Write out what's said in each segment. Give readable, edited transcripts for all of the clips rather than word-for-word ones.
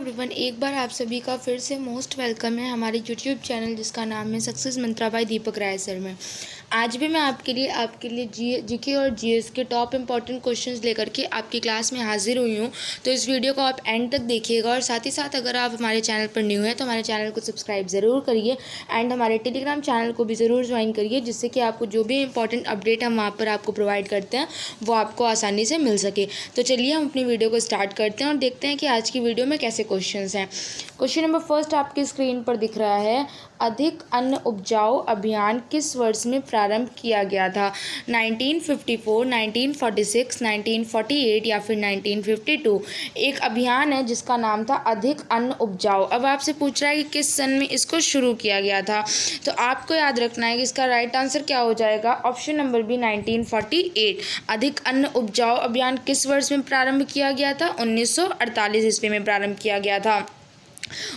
Everyone, एक बार आप सभी का फिर से मोस्ट वेलकम है हमारे यूट्यूब चैनल जिसका नाम है सक्सेस मंत्रा बाय दीपक राय सर में। आज भी मैं आपके लिए जीके और जीएस के टॉप इंपॉर्टेंट क्वेश्चंस लेकर के आपकी क्लास में हाजिर हुई हूँ। तो इस वीडियो को आप एंड तक देखिएगा और साथ ही साथ अगर आप हमारे चैनल पर न्यू हैं तो हमारे चैनल को सब्सक्राइब ज़रूर करिए एंड हमारे टेलीग्राम चैनल को भी ज़रूर ज्वाइन करिए, जिससे कि आपको जो भी इंपॉर्टेंट अपडेट हम वहाँ पर आपको प्रोवाइड करते हैं वो आपको आसानी से मिल सके। तो चलिए हम अपनी वीडियो को स्टार्ट करते हैं और देखते हैं कि आज की वीडियो में कैसे क्वेश्चंस हैं। क्वेश्चन नंबर फर्स्ट आपकी स्क्रीन पर दिख रहा है, अधिक अन्न उपजाऊ अभियान किस वर्ष में प्रारंभ किया गया था? 1954, 1946, 1948 या फिर 1952। एक अभियान है जिसका नाम था अधिक अन्न उपजाऊ। अब आपसे पूछ रहा है कि किस सन में इसको शुरू किया गया था, तो आपको याद रखना है कि इसका राइट आंसर क्या हो जाएगा। Option number B 1948। अधिक अन्न उपजाऊ अभियान किस वर्ष में प्रारंभ किया गया था? 1948 ईस्वी में प्रारंभ किया गया था।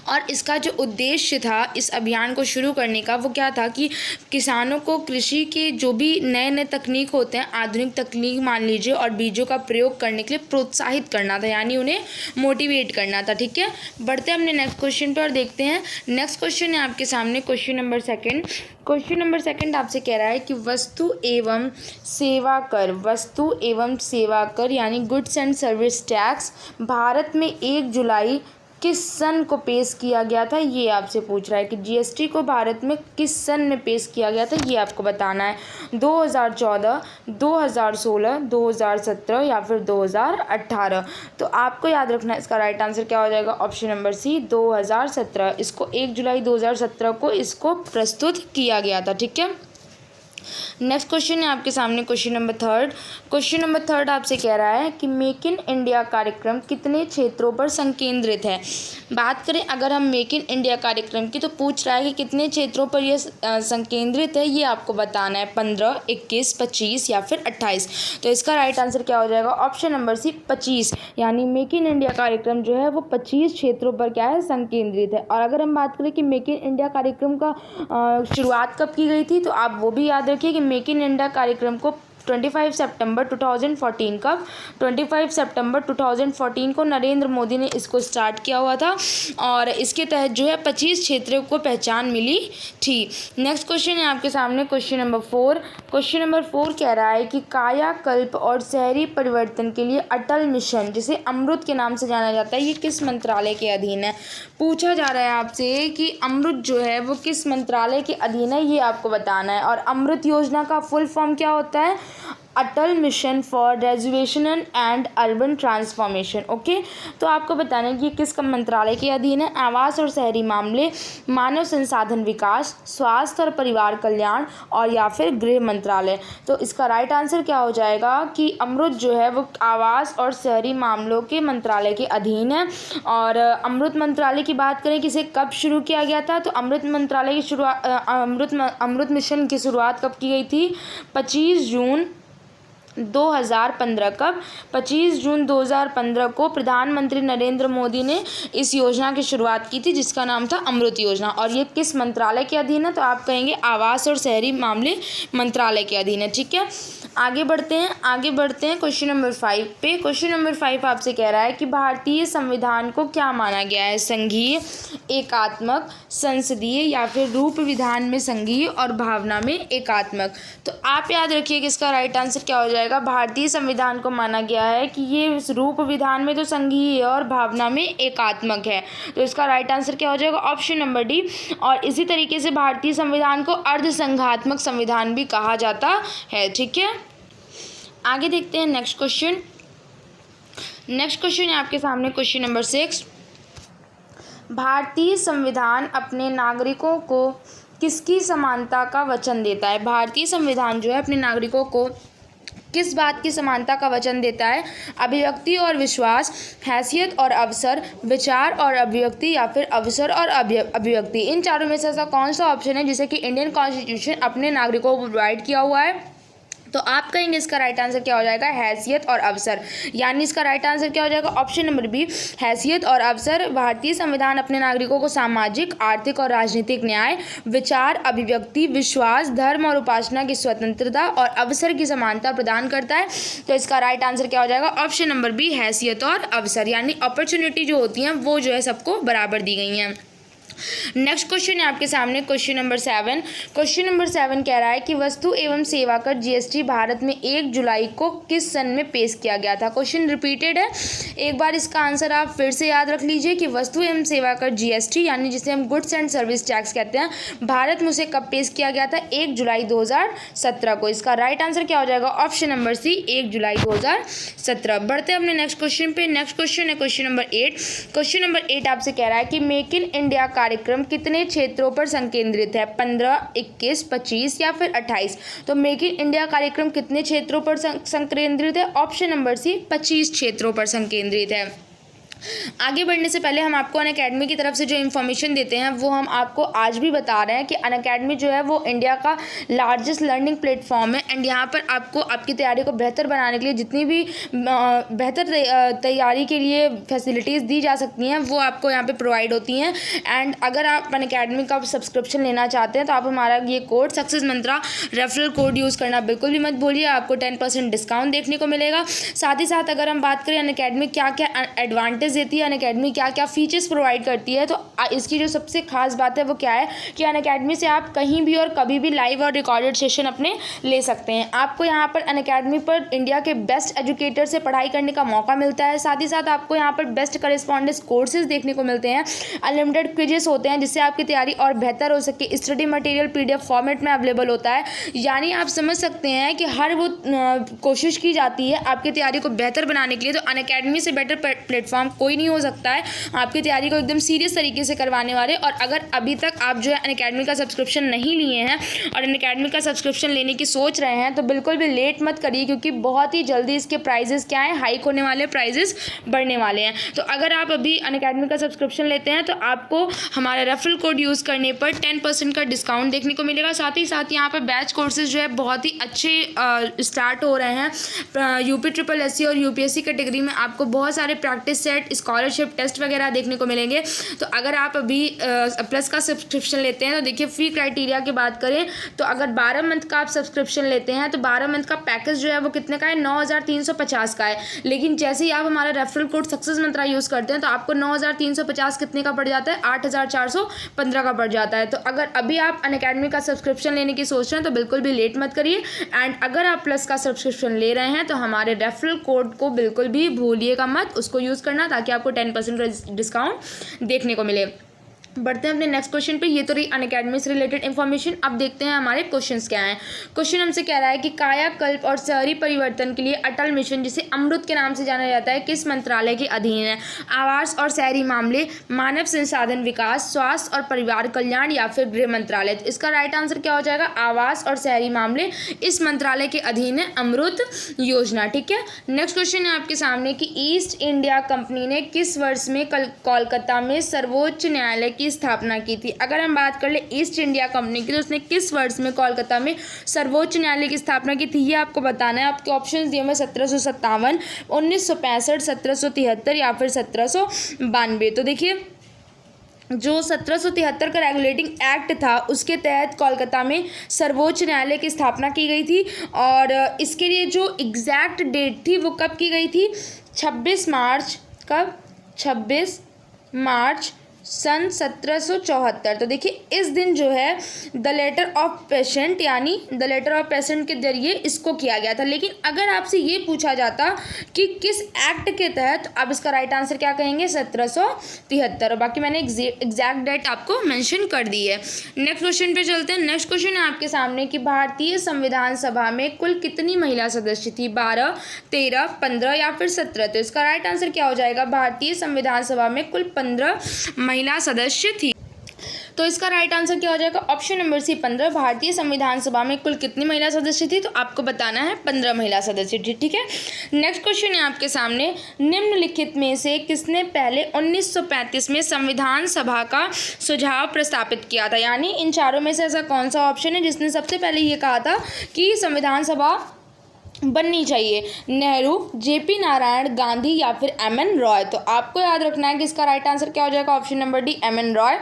और इसका जो उद्देश्य था इस अभियान को शुरू करने का वो क्या था कि किसानों को कृषि के जो भी नए नए तकनीक होते हैं, आधुनिक तकनीक मान लीजिए, और बीजों का प्रयोग करने के लिए प्रोत्साहित करना था, यानी उन्हें मोटिवेट करना था। ठीक है, बढ़ते हैं अपने नेक्स्ट क्वेश्चन पर और देखते हैं। नेक्स्ट क्वेश्चन है आपके सामने question number second. Question number second आपसे कह रहा है कि वस्तु एवं सेवा कर यानी goods and service tax Bharat में 1 जुलाई किस सन को पेश किया गया था, ये आपसे पूछ रहा है कि जीएसटी को भारत में किस सन में पेश किया गया था, ये आपको बताना है। 2014, 2016, 2017 या फिर 2018। तो आपको याद रखना है इसका राइट आंसर क्या हो जाएगा। Option number C 2017। इसको 1 जुलाई 2017 को इसको प्रस्तुत किया गया था। ठीक है, नेक्स्ट क्वेश्चन है आपके सामने question number third. Question number third आपसे कह रहा है कि मेक इन इंडिया कार्यक्रम कितने क्षेत्रों पर संकेंद्रित है? बात करें अगर हम मेक इन इंडिया कार्यक्रम की, तो पूछ रहा है कि कितने क्षेत्रों पर यह संकेंद्रित है, ये आपको बताना है। 15, 21, 25 या फिर 28। तो इसका राइट आंसर क्या हो जाएगा। ऑप्शन नंबर सी 25, यानी मेक इन इंडिया कार्यक्रम जो है वो 25 क्षेत्रों पर क्या है, संकेंद्रित है। और अगर हम बात करें कि मेक इन इंडिया कार्यक्रम का शुरुआत कब की गई थी, तो आप वो भी याद रखिए कि मेक इन इंडिया कार्यक्रम को 25 सितंबर 2014 कब 25 सितंबर 2014 को नरेंद्र मोदी ने इसको स्टार्ट किया हुआ था और इसके तहत जो है 25 क्षेत्रों को पहचान मिली थी। नेक्स्ट क्वेश्चन है आपके सामने क्वेश्चन नंबर 4। क्वेश्चन नंबर 4 कह रहा है कि कायाकल्प और शहरी परिवर्तन के लिए अटल मिशन, जिसे अमृत के नाम से जाना जाता है, ये किस मंत्रालय के अधीन है? पूछा जा रहा है आपसे कि अमृत जो है वो किस मंत्रालय के अधीन है, ये आपको बताना है। और अमृत योजना का फुल फॉर्म क्या होता है? Atal mission for rejuvenation and urban transformation. Okay, तो आपको बताना है कि किस मंत्रालय के अधीन है। आवास और शहरी मामले, मानव संसाधन विकास, स्वास्थ्य और परिवार कल्याण, और या फिर गृह मंत्रालय। तो इसका राइट आंसर क्या हो जाएगा कि अमृत जो है वो आवास और शहरी मामलों के मंत्रालय के अधीन है। और अमृत मंत्रालय की बात करें कि इसे कब शुरू किया गया था, तो अमृत मंत्रालय की शुरुआत अमृत मिशन की शुरुआत कब की गई थी? 25 जून 2015। कब? 25 जून 2015 को प्रधानमंत्री नरेंद्र मोदी ने इस योजना की शुरुआत की थी, जिसका नाम था अमृत योजना। और ये किस मंत्रालय के अधीन है, तो आप कहेंगे आवास और शहरी मामले मंत्रालय के अधीन है। ठीक है, आगे बढ़ते हैं क्वेश्चन नंबर 5 पे। क्वेश्चन नंबर 5 आपसे कह रहा है कि भारतीय संविधान को क्या माना गया है? संघीय, एकात्मक, संसदीय या फिर रूप विधान में संघीय और भावना में एकात्मक। तो आप याद रखिए कि इसका राइट आंसर क्या हो जाएगा। भारतीय संविधान को माना गया है कि ये रूप विधान में तो संघीय है और भावना में एकात्मक है। तो इसका राइट आंसर क्या हो जाएगा। Option number D. और इसी तरीके से भारतीय संविधान को अर्धसंघात्मक संविधान भी कहा जाता है। ठीक है, आगे देखते हैं नेक्स्ट क्वेश्चन। नेक्स्ट क्वेश्चन है आपके सामने क्वेश्चन नंबर 6। भारतीय संविधान अपने नागरिकों को किसकी समानता का वचन देता है? भारतीय संविधान जो है अपने नागरिकों को किस बात की समानता का वचन देता है? अभिव्यक्ति और विश्वास, हैसियत और अवसर, विचार और अभिव्यक्ति या फिर अवसर और अभिव्यक्ति। इन चारों में से ऐसा कौन सा ऑप्शन है जिसे कि इंडियन कॉन्स्टिट्यूशन अपने नागरिकों को प्रोवाइड किया हुआ है? तो आप कहेंगे इसका राइट आंसर क्या हो जाएगा, हैसियत और अवसर। यानी इसका राइट आंसर क्या हो जाएगा, ऑप्शन नंबर बी, हैसियत और अवसर। भारतीय संविधान अपने नागरिकों को सामाजिक, आर्थिक और राजनीतिक न्याय, विचार, अभिव्यक्ति, विश्वास, धर्म और उपासना की स्वतंत्रता और अवसर की समानता प्रदान करता है। तो इसका राइट आंसर क्या हो जाएगा, ऑप्शन नंबर बी, हैसियत और अवसर। यानी अपॉर्चुनिटी जो होती हैं वो जो है सबको बराबर दी गई हैं। नेक्स्ट क्वेश्चन है आपके सामने, क्वेश्चन नंबर 7। क्वेश्चन नंबर 7 कह रहा है कि वस्तु एवं सेवा कर जीएसटी भारत में 1 जुलाई को किस सन में पेश किया गया था। क्वेश्चन रिपीटेड है, एक बार इसका आंसर आप फिर से याद रख लीजिए कि वस्तु एवं सेवा कर जीएसटी यानी जिसे हम गुड्स एंड सर्विस टैक्स कहते हैं, भारत में उसे कब पेश किया गया था, 1 जुलाई 2017 को। इसका राइट आंसर क्या हो जाएगा, ऑप्शन नंबर सी, 1 जुलाई 2017। बढ़ते हैं अपने नेक्स्ट क्वेश्चन पे। नेक्स्ट क्वेश्चन है क्वेश्चन नंबर 8। क्वेश्चन नंबर 8 आपसे कह रहा है कि मेक इन इंडिया कार्यक्रम कितने क्षेत्रों पर संकेंद्रित है, 15, 21, 25 या फिर 28। तो मेक इन इंडिया कार्यक्रम कितने क्षेत्रों पर संकेंद्रित है, ऑप्शन नंबर सी, 25 क्षेत्रों पर संकेंद्रित है। आगे बढ़ने से पहले हम आपको अनअकैडमी की तरफ से जो इन्फॉर्मेशन देते हैं वो हम आपको आज भी बता रहे हैं कि अनअकैडमी जो है वो इंडिया का लार्जेस्ट लर्निंग प्लेटफॉर्म है। एंड यहाँ पर आपको आपकी तैयारी को बेहतर बनाने के लिए जितनी भी बेहतर तैयारी के लिए फैसिलिटीज़ दी जा सकती हैं वो आपको यहाँ पे प्रोवाइड होती हैं। एंड अगर आप अनअकैडमी का सब्सक्रिप्शन लेना चाहते हैं तो आप हमारा ये कोड सक्सेस मंत्रा रेफरल कोड यूज़ करना बिल्कुल भी मत भूलिए, आपको 10% डिस्काउंट देखने को मिलेगा। साथ ही साथ अगर हम बात करें अनअकैडमी क्या क्या एडवांटेज देती है, अनअकैडमी क्या क्या फीचर्स प्रोवाइड करती है, तो इसकी जो सबसे खास बात है वो क्या है कि अनअकैडमी से आप कहीं भी और कभी भी लाइव और रिकॉर्डेड सेशन अपने ले सकते हैं। आपको यहाँ पर अनअकैडमी पर इंडिया के बेस्ट एजुकेटर से पढ़ाई करने का मौका मिलता है। साथ ही साथ आपको यहाँ पर बेस्ट करेस्पॉन्डेंस कोर्सेज देखने को मिलते हैं, अनलिमिटेड क्विजेस होते हैं जिससे आपकी तैयारी और बेहतर हो सके। स्टडी मटेरियल PDF फॉर्मेट में अवेलेबल होता है। यानी आप समझ सकते हैं कि हर वो कोशिश की जाती है आपकी तैयारी को बेहतर बनाने के लिए। तो अनअकैडमी से बेटर प्लेटफॉर्म कोई नहीं हो सकता है आपकी तैयारी को एकदम सीरियस तरीके से करवाने वाले। और अगर अभी तक आप जो है अनअकैडमी का सब्सक्रिप्शन नहीं लिए हैं और अनअकैडमी का सब्सक्रिप्शन लेने की सोच रहे हैं तो बिल्कुल भी लेट मत करिए, क्योंकि बहुत ही जल्दी इसके प्राइजेस क्या है, हाइक होने वाले, प्राइजेस बढ़ने वाले हैं। तो अगर आप अभी अनअकैडमी का सब्सक्रिप्शन लेते हैं तो आपको हमारा रेफरल कोड यूज़ करने पर 10% का डिस्काउंट देखने को मिलेगा। साथ ही साथ यहाँ पर बैच कोर्सेज जो है बहुत ही अच्छे स्टार्ट हो रहे हैं। UP SSC और UPSC कैटेगरी में आपको बहुत सारे प्रैक्टिस सेट, स्कॉलरशिप टेस्ट वगैरह देखने को मिलेंगे। तो अगर आप अभी प्लस का सब्सक्रिप्शन लेते हैं तो देखिए फी क्राइटेरिया की बात करें तो अगर 12 मंथ का आप सब्सक्रिप्शन लेते हैं तो 12 मंथ का पैकेज जो है वो कितने का है, 9,350 का है। लेकिन जैसे ही आप हमारा रेफरल कोड सक्सेस मंत्रा यूज़ करते हैं तो आपको 9,350 कितने का पड़ जाता है, 8,415 का पड़ जाता है। तो अगर अभी आप अनअकैडमी का सब्सक्रिप्शन लेने की सोच रहे हैं तो बिल्कुल भी लेट मत करिए। एंड अगर आप प्लस का सब्सक्रिप्शन ले रहे हैं तो हमारे रेफरल कोड को बिल्कुल भी भूलिएगा मत, उसको यूज़ करना ताकि आपको 10% का डिस्काउंट देखने को मिले। बढ़ते हैं अपने नेक्स्ट क्वेश्चन पे। ये तो रही अनअकैडमी से रिलेटेड इन्फॉर्मेशन। अब देखते हैं हमारे क्वेश्चंस क्या हैं। क्वेश्चन हमसे कह रहा है कि कायाकल्प और शहरी परिवर्तन के लिए अटल मिशन, जिसे अमृत के नाम से जाना जाता है, किस मंत्रालय के अधीन है। आवास और शहरी मामले, मानव संसाधन विकास, स्वास्थ्य और परिवार कल्याण या फिर गृह मंत्रालय। तो इसका राइट आंसर क्या हो जाएगा, आवास और शहरी मामले इस मंत्रालय के अधीन है अमृत योजना। ठीक है, नेक्स्ट क्वेश्चन है आपके सामने कि ईस्ट इंडिया कंपनी ने किस वर्ष में कोलकाता में सर्वोच्च न्यायालय की स्थापना की थी। अगर हम बात कर ले ईस्ट इंडिया कंपनी की तो उसने किस वर्ष में कोलकाता में सर्वोच्च न्यायालय की स्थापना की थी, ये आपको बताना है। आपके ऑप्शंस दिए हुए 1757, 1965, 1773 या फिर 1792। तो देखिए जो 1773 का रेगुलेटिंग एक्ट था उसके तहत कोलकाता में सर्वोच्च न्यायालय की स्थापना की गई थी। और इसके लिए जो एग्जैक्ट डेट थी वो कब की गई थी, 26 मार्च, कब, 26 मार्च सन 1774। तो देखिए इस दिन जो है द लेटर ऑफ पेशेंट यानी द लेटर ऑफ पेशेंट के जरिए इसको किया गया था। लेकिन अगर आपसे ये पूछा जाता कि किस एक्ट के तहत, अब इसका राइट आंसर क्या कहेंगे, 1773। और बाकी मैंने एग्जैक्ट डेट आपको मेंशन कर दी है। नेक्स्ट क्वेश्चन पे चलते हैं। नेक्स्ट क्वेश्चन है आपके सामने कि भारतीय संविधान सभा में कुल कितनी महिला सदस्य थी, 12, 13, 15 या फिर 17। तो इसका राइट आंसर क्या हो जाएगा, भारतीय संविधान सभा में कुल 15 महिला सदस्य थी। तो इसका राइट आंसर क्या हो जाएगा, ऑप्शन नंबर सी, 15। भारतीय संविधान सभा में कुल कितनी महिला सदस्य थी, तो आपको बताना है 15 महिला सदस्य थी। ठीक है, नेक्स्ट क्वेश्चन है आपके सामने, निम्नलिखित में से किसने पहले 1935 में संविधान सभा का सुझाव प्रस्तापित किया था। यानी इन चारों में से ऐसा कौन सा ऑप्शन है जिसने सबसे पहले ये कहा था कि संविधान सभा बननी चाहिए? नेहरू, जेपी नारायण, गांधी या फिर एमएन रॉय? तो आपको याद रखना है कि इसका राइट आंसर क्या हो जाएगा, option number D, M N Roy.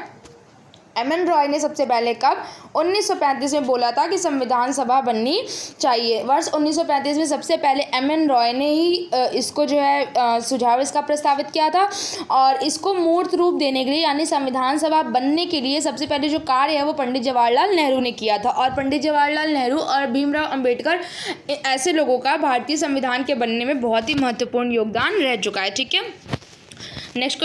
M N Roy ने सबसे पहले कब 1935 में बोला था कि संविधान सभा बननी चाहिए। वर्ष 1935 में सबसे पहले एमएन रॉय ने ही इसको जो है सुझाव इसका प्रस्तावित किया था, और इसको मूर्त रूप देने के लिए यानी संविधान सभा बनने के लिए सबसे पहले जो कार्य है वो पंडित जवाहरलाल नेहरू ने किया था। और पंडित जवाहरलाल नेहरू और भीमराव अंबेडकर ऐसे लोगों का भारतीय संविधान के बनने में बहुत ही महत्वपूर्ण योगदान रह चुका है। ठीक है, नेक्स्ट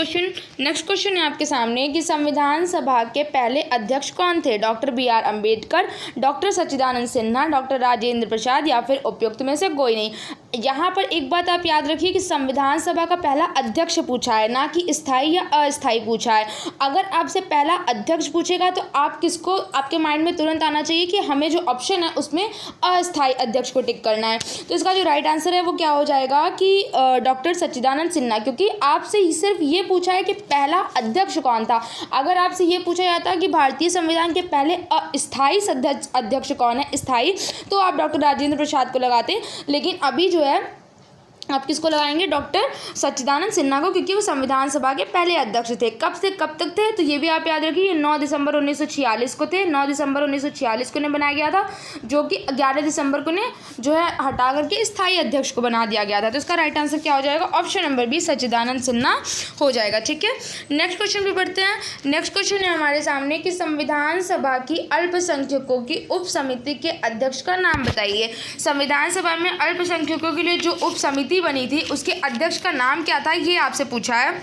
क्वेश्चन है आपके सामने कि संविधान सभा के पहले अध्यक्ष कौन थे? Doctor B R Ambedkar, doctor Sachchidanand Sinha, doctor Rajendra Prasad या फिर उपयुक्त में से कोई नहीं। यहाँ पर एक बात आप याद रखिए कि संविधान सभा का पहला अध्यक्ष पूछा है, ना कि स्थायी या अस्थायी पूछा है। अगर आपसे पहला अध्यक्ष पूछेगा तो आप किसको, आपके माइंड में तुरंत आना चाहिए कि हमें जो ऑप्शन है उसमें अस्थायी अध्यक्ष को टिक करना है। तो इसका जो राइट आंसर है वो क्या हो जाएगा कि डॉक्टर सच्चिदानंद सिन्हा, क्योंकि आपसे ही सिर्फ ये पूछा है कि पहला अध्यक्ष कौन था। अगर आपसे ये पूछा जाता कि भारतीय संविधान के पहले अस्थायी अध्यक्ष कौन है, स्थायी, तो आप डॉक्टर राजेंद्र प्रसाद को लगाते, लेकिन अभी जो है आप किसको लगाएंगे, डॉक्टर सच्चिदानंद सिन्हा को, क्योंकि वो संविधान सभा के पहले अध्यक्ष थे। कब से कब तक थे, तो ये भी आप याद रखिए 9 दिसंबर 1946 को थे। 9 दिसंबर 1946 को ने बनाया गया था, जो कि 11 दिसंबर को ने जो है हटा करके स्थायी अध्यक्ष को बना दिया गया था। तो इसका राइट आंसर क्या हो जाएगा, ऑप्शन नंबर बी, सच्चिदानंद सिन्हा हो जाएगा। ठीक है, नेक्स्ट क्वेश्चन भी पढ़ते हैं। नेक्स्ट क्वेश्चन है हमारे सामने कि संविधान सभा की अल्पसंख्यकों की उप समिति के अध्यक्ष का नाम बताइए। संविधान सभा में अल्पसंख्यकों के लिए जो उप समिति बनी थी उसके अध्यक्ष का नाम क्या था, ये आपसे पूछा है।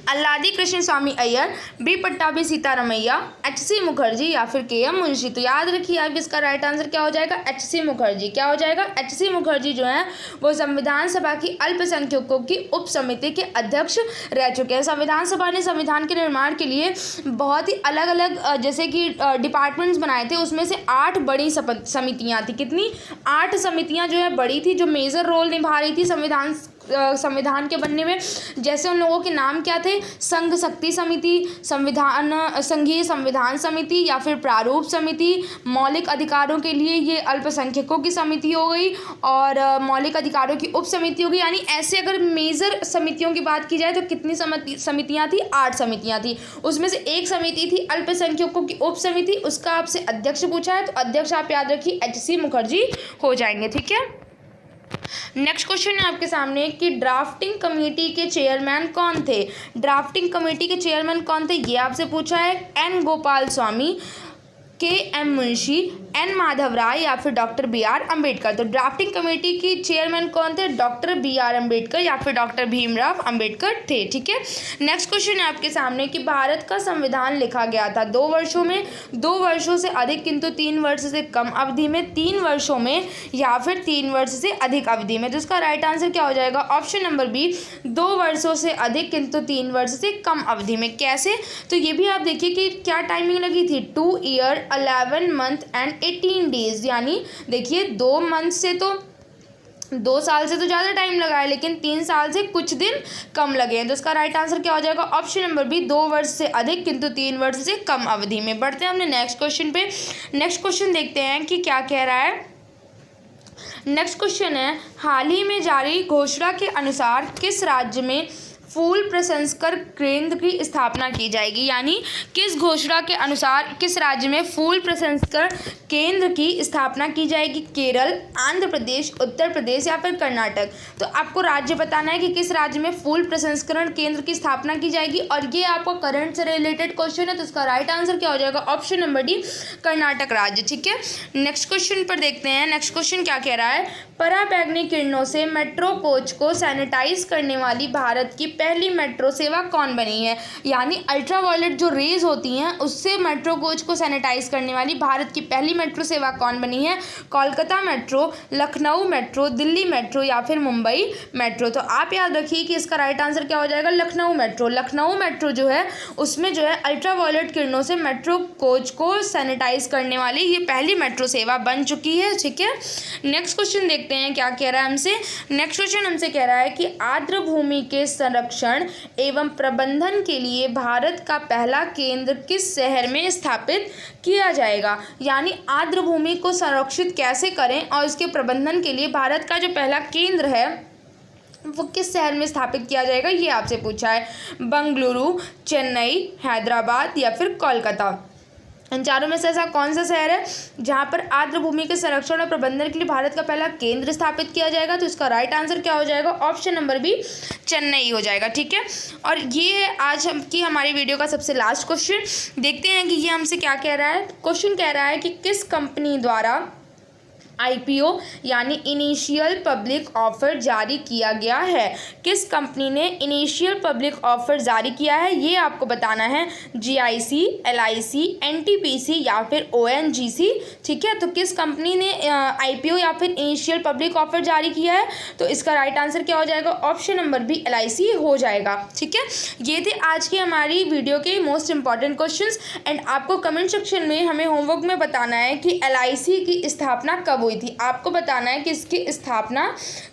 अल्लादी कृष्ण स्वामी अय्यर, बी पट्टाभी सीतारमैया, एच.सी. मुखर्जी या फिर के.एम. मुंशी? तो याद रखिए आप इसका राइट आंसर क्या हो जाएगा, एच.सी. मुखर्जी। क्या हो जाएगा, एच.सी. मुखर्जी जो है वो संविधान सभा की अल्पसंख्यकों की उप समिति के अध्यक्ष रह चुके हैं। संविधान सभा ने संविधान के निर्माण के लिए बहुत ही अलग अलग जैसे कि डिपार्टमेंट्स बनाए थे, उसमें से 8 बड़ी समितियाँ थी। कितनी, 8 समितियाँ जो है बड़ी थी, जो मेजर रोल निभा रही थी संविधान के बनने में। जैसे उन लोगों के नाम क्या थे, संघ शक्ति समिति, संघीय संविधान समिति या फिर प्रारूप समिति, मौलिक अधिकारों के लिए ये अल्पसंख्यकों की समिति हो गई, और मौलिक अधिकारों की उप समिति हो गई। यानी ऐसे अगर मेजर समितियों की बात की जाए तो कितनी समितियां थी, 8 समितियां थी। उसमें से एक समिति थी अल्पसंख्यकों की उप समिति, उसका आपसे अध्यक्ष पूछा है, तो अध्यक्ष आप याद रखिए एच.सी. मुखर्जी हो जाएंगे। ठीक है, नेक्स्ट क्वेश्चन है आपके सामने कि ड्राफ्टिंग कमेटी के चेयरमैन कौन थे। ड्राफ्टिंग कमेटी के चेयरमैन कौन थे, ये आपसे पूछा है। N Gopal Swami, KM. Munshi, N Madhav Rai या फिर डॉक्टर बी आर अम्बेडकर? तो ड्राफ्टिंग कमेटी की चेयरमैन कौन थे, डॉक्टर बी आर अम्बेडकर या फिर डॉक्टर भीमराव अम्बेडकर थे। ठीक है, नेक्स्ट क्वेश्चन है आपके सामने कि भारत का संविधान लिखा गया था 2 वर्षों में, 2 वर्षों से अधिक किंतु 3 वर्ष से कम अवधि में, 3 वर्षों में या फिर 3 वर्ष से अधिक अवधि में? तो इसका राइट आंसर क्या हो जाएगा, ऑप्शन नंबर बी, 2 वर्षों से अधिक किंतु 3 वर्ष से कम अवधि में। कैसे, तो ये भी आप देखिए कि क्या टाइमिंग लगी थी, 2 ईयर 11 मंथ एंड 18 डेज। यानी देखिए 2 मंथ से तो 2 साल से तो ज़्यादा टाइम लगा है, लेकिन 3 साल से कुछ दिन कम लगे हैं। तो इसका राइट आंसर क्या हो जाएगा, ऑप्शन नंबर बी, 2 वर्ष से अधिक किंतु 3 वर्ष से कम अवधि में। बढ़ते हैं हमने नेक्स्ट क्वेश्चन पे। नेक्स्ट क्वेश्चन देखते हैं कि क्या कह रहा है। नेक्स्ट क्वेश्चन है, हाल ही में जारी घोषणा के अनुसार किस राज्य में फूल प्रसंस्करण केंद्र की स्थापना की जाएगी। यानी किस घोषणा के अनुसार किस राज्य में फूल प्रसंस्करण केंद्र की स्थापना की जाएगी, केरल, आंध्र प्रदेश, उत्तर प्रदेश या फिर कर्नाटक? तो आपको राज्य बताना है कि किस राज्य में फूल प्रसंस्करण केंद्र की स्थापना की जाएगी, और ये आपको करंट से रिलेटेड क्वेश्चन है, तो इसका राइट आंसर क्या हो जाएगा, ऑप्शन नंबर डी, कर्नाटक राज्य। ठीक है, नेक्स्ट क्वेश्चन पर देखते हैं। नेक्स्ट क्वेश्चन क्या कह रहा है, पराबैंगनी किरणों से मेट्रो कोच को सैनिटाइज करने वाली भारत की पहली मेट्रो सेवा कौन बनी है। यानी अल्ट्रावायलेट जो रेज होती हैं उससे मेट्रो कोच को सैनिटाइज करने वाली भारत की पहली मेट्रो सेवा कौन बनी है, Kolkata metro, Lucknow metro, Delhi metro या फिर मुंबई मेट्रो? तो आप याद रखिए कि इसका राइट आंसर क्या हो जाएगा, लखनऊ मेट्रो। लखनऊ मेट्रो जो है उसमें जो है अल्ट्रावायलेट किरणों से मेट्रो कोच को सैनिटाइज करने वाली ये पहली मेट्रो सेवा बन चुकी है। ठीक है, नेक्स्ट क्वेश्चन देखते हैं क्या कह रहा है हमसे। नेक्स्ट क्वेश्चन हमसे कह रहा है कि आर्द्र भूमि के संरक्षण संरक्षण एवं प्रबंधन के लिए भारत का पहला केंद्र किस शहर में स्थापित किया जाएगा। यानी आर्द्र भूमि को संरक्षित कैसे करें और इसके प्रबंधन के लिए भारत का जो पहला केंद्र है वो किस शहर में स्थापित किया जाएगा, ये आपसे पूछा है। बंगलुरु, चेन्नई, हैदराबाद या फिर कोलकाता। इन चारों में से ऐसा कौन सा शहर है जहाँ पर आर्द्र भूमि के संरक्षण और प्रबंधन के लिए भारत का पहला केंद्र स्थापित किया जाएगा। तो इसका राइट आंसर क्या हो जाएगा, ऑप्शन नंबर बी चेन्नई हो जाएगा। ठीक है, और ये आज की हमारी वीडियो का सबसे लास्ट क्वेश्चन। देखते हैं कि ये हमसे क्या कह रहा है। क्वेश्चन कह रहा है कि किस कंपनी द्वारा IPO यानी इनिशियल पब्लिक ऑफर जारी किया गया है। किस कंपनी ने इनिशियल पब्लिक ऑफर जारी किया है ये आपको बताना है। GIC, LIC, NTPC या फिर ONGC। ठीक है, तो किस कंपनी ने IPO या फिर इनिशियल पब्लिक ऑफर जारी किया है, तो इसका राइट आंसर क्या हो जाएगा, ऑप्शन नंबर बी LIC हो जाएगा। ठीक है, ये थे आज की हमारी वीडियो के मोस्ट इंपॉर्टेंट क्वेश्चंस। एंड आपको कमेंट सेक्शन में हमें होमवर्क में बताना है कि LIC की स्थापना कब हुई थी। आपको बताना है कि इसकी स्थापना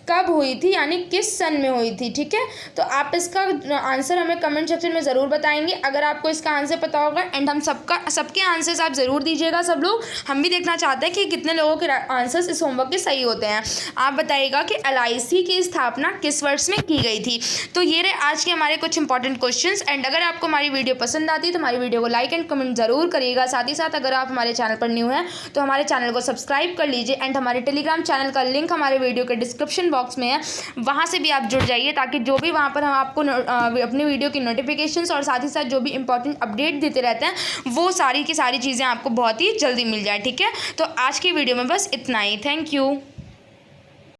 कब हुई थी, यानी किस सन में हुई थी। ठीक है, तो आप इसका आंसर हमें कमेंट सेक्शन में ज़रूर बताएंगे अगर आपको इसका आंसर पता होगा। एंड हम सबके आंसर्स आप ज़रूर दीजिएगा सब लोग। हम भी देखना चाहते हैं कि कितने लोगों के आंसर्स इस होमवर्क के सही होते हैं। आप बताइएगा कि LIC की स्थापना किस वर्ष में की गई थी। तो ये रहे आज के हमारे कुछ इंपॉर्टेंट क्वेश्चंस। एंड अगर आपको हमारी वीडियो पसंद आती है तो हमारी वीडियो को लाइक एंड कमेंट ज़रूर करिएगा। साथ ही साथ अगर आप हमारे चैनल पर न्यू हैं तो हमारे चैनल को सब्सक्राइब कर लीजिए। एंड हमारे टेलीग्राम चैनल का लिंक हमारे वीडियो के डिस्क्रिप्शन बॉक्स में है, वहाँ से भी आप जुड़ जाइए ताकि जो भी वहाँ पर हम आपको अपनी वीडियो की नोटिफिकेशंस और साथ ही साथ जो भी इंपॉर्टेंट अपडेट देते रहते हैं वो सारी की सारी चीज़ें आपको बहुत ही जल्दी मिल जाए। ठीक है, तो आज की वीडियो में बस इतना ही। Thank you.